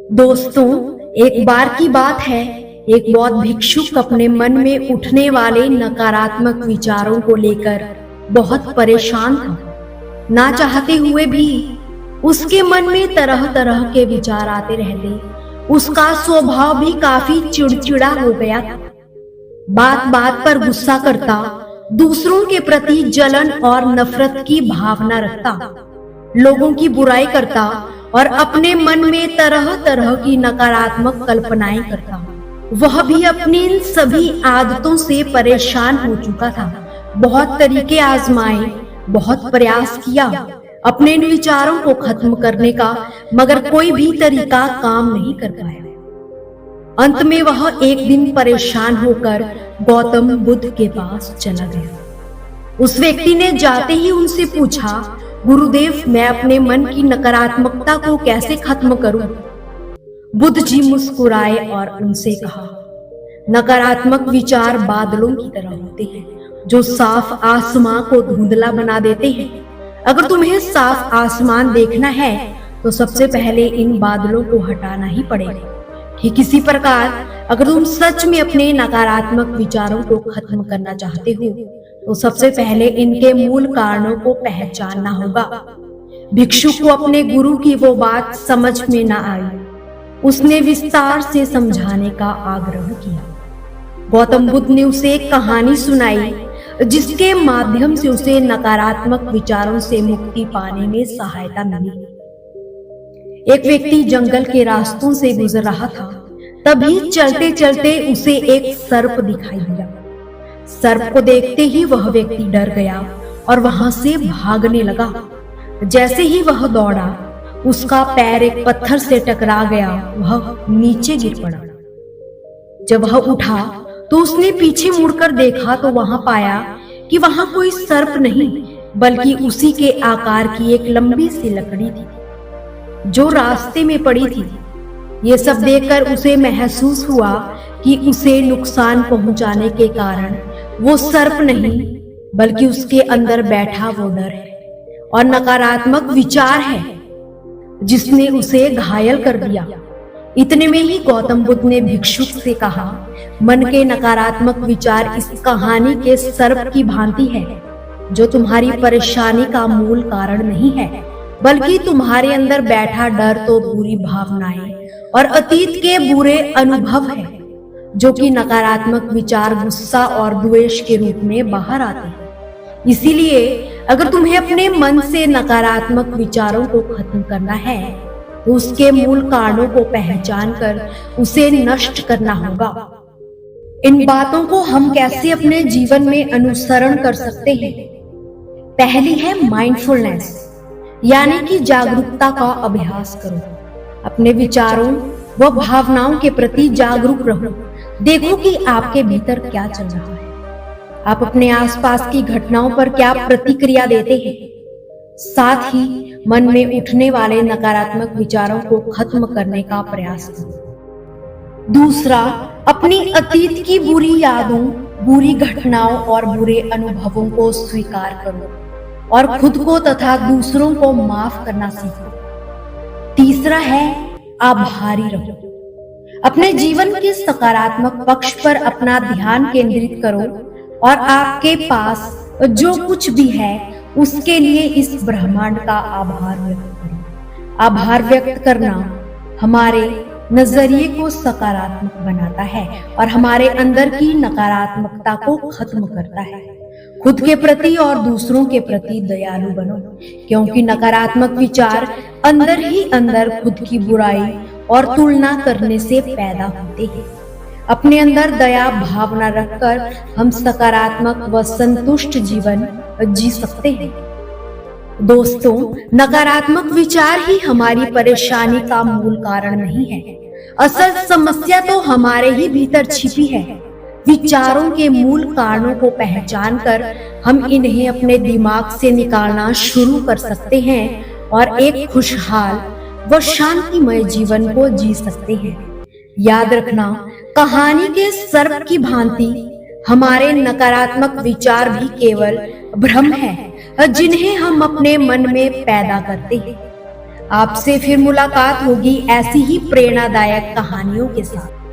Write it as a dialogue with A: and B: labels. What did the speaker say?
A: दोस्तों, एक बार की बात है, एक बौद्ध भिक्षुक अपने मन में उठने वाले नकारात्मक विचारों को लेकर बहुत परेशान था। ना चाहते हुए भी उसके मन में तरह तरह के विचार आते रहते। उसका स्वभाव भी काफी चिड़चिड़ा हो गया था। बात बात पर गुस्सा करता, दूसरों के प्रति जलन और नफरत की भावना रखता, लोगों की बुराई करता और अपने मन में तरह तरह की नकारात्मक कल्पनाएं करता। वह भी अपनी इन सभी आदतों से परेशान हो चुका था। बहुत तरीके आजमाए, बहुत प्रयास किया अपने इन विचारों को खत्म करने का, मगर कोई भी तरीका काम नहीं कर पाया। अंत में वह एक दिन परेशान होकर गौतम बुद्ध के पास चला गया। उस व्यक्ति ने जाते ही उनसे पूछा, गुरुदेव, मैं अपने मन की नकारात्मकता को कैसे खत्म करूं? बुद्ध जी मुस्कुराए और उनसे कहा, नकारात्मक विचार बादलों की तरह होते हैं जो साफ आसमां को धुंधला बना देते हैं। अगर तुम्हें साफ आसमान देखना है तो सबसे पहले इन बादलों को हटाना ही पड़ेगा। ठीक इसी प्रकार अगर तुम सच में अपने नकारात्मक विचारों को खत्म करना चाहते हो तो सबसे पहले इनके मूल कारणों को पहचानना होगा। भिक्षु को अपने गुरु की वो बात समझ में न आई। उसने विस्तार से समझाने का आग्रह किया। गौतम बुद्ध ने उसे एक कहानी सुनाई जिसके माध्यम से उसे नकारात्मक विचारों से मुक्ति पाने में सहायता मिली। एक व्यक्ति जंगल के रास्तों से गुजर रहा था। तभी चलते चलते उसे एक सर्प दिखाई दिया। सर्प को देखते ही वह व्यक्ति डर गया और वहां से भागने लगा। जैसे ही वह दौड़ा, उसका पैर एक पत्थर से टकरा गया। वह नीचे गिर पड़ा। जब वह उठा तो उसने पीछे मुड़कर देखा तो वहां पाया कि वहां कोई सर्प नहीं, बल्कि उसी के आकार की एक लंबी सी लकड़ी थी जो रास्ते में पड़ी थी। ये सब देखकर उसे महसूस हुआ कि उसे नुकसान पहुंचाने के कारण वो सर्प नहीं, बल्कि उसके अंदर बैठा वो डर है और नकारात्मक विचार है जिसने उसे घायल कर दिया। इतने में ही गौतम बुद्ध ने भिक्षुक से कहा, मन के नकारात्मक विचार इस कहानी के सर्प की भांति है जो तुम्हारी परेशानी का मूल कारण नहीं है, बल्कि तुम्हारे अंदर बैठा डर तो बुरी भावनाएं और अतीत के बुरे अनुभव है जो कि नकारात्मक विचार गुस्सा और द्वेष के रूप में बाहर आते हैं। इसीलिए अगर तुम्हें अपने मन से नकारात्मक विचारों को खत्म करना है तो उसके मूल कारणों को पहचान कर उसे नष्ट करना होगा। इन बातों को हम कैसे अपने जीवन में अनुसरण कर सकते हैं? पहली है माइंडफुलनेस, यानी कि जागरूकता का अभ्यास करो। अपने विचारों व भावनाओं के प्रति जागरूक रहो। देखो कि आपके भीतर क्या चल रहा है। आप अपने आसपास की घटनाओं पर क्या प्रतिक्रिया देते हैं। साथ ही मन में उठने वाले नकारात्मक विचारों को खत्म करने का प्रयास करो। दूसरा, अपनी अतीत की बुरी यादों, बुरी घटनाओं और बुरे अनुभवों को स्वीकार करो और खुद को तथा दूसरों को माफ करना सीखो। तीसरा है आभारी रहो। अपने जीवन के सकारात्मक पक्ष पर अपना ध्यान केंद्रित करो और आपके पास जो कुछ भी है उसके लिए इस ब्रह्मांड का आभार व्यक्त करो। आभार व्यक्त करना हमारे नजरिए को सकारात्मक बनाता है और हमारे अंदर की नकारात्मकता को खत्म करता है। खुद के प्रति और दूसरों के प्रति दयालु बनो, क्योंकि नकारात्मक विचार अंदर ही अंदर खुद की बुराई और तुलना करने से पैदा होते हैं। अपने अंदर दया भावना रखकर हम सकारात्मक व संतुष्ट जीवन जी सकते हैं। दोस्तों, नकारात्मक विचार ही हमारी परेशानी का मूल कारण नहीं है। असल समस्या तो हमारे ही भीतर छिपी है। विचारों के मूल कारणों को पहचान कर हम इन्हें अपने दिमाग से निकालना शुरू कर सकते हैं और एक खुशहाल व शांतिमय जीवन को जी सकते हैं। याद रखना, कहानी के सर्प की भांति हमारे नकारात्मक विचार भी केवल भ्रम है जिन्हें हम अपने मन में पैदा करते हैं। आपसे फिर मुलाकात होगी ऐसी ही प्रेरणादायक कहानियों के साथ।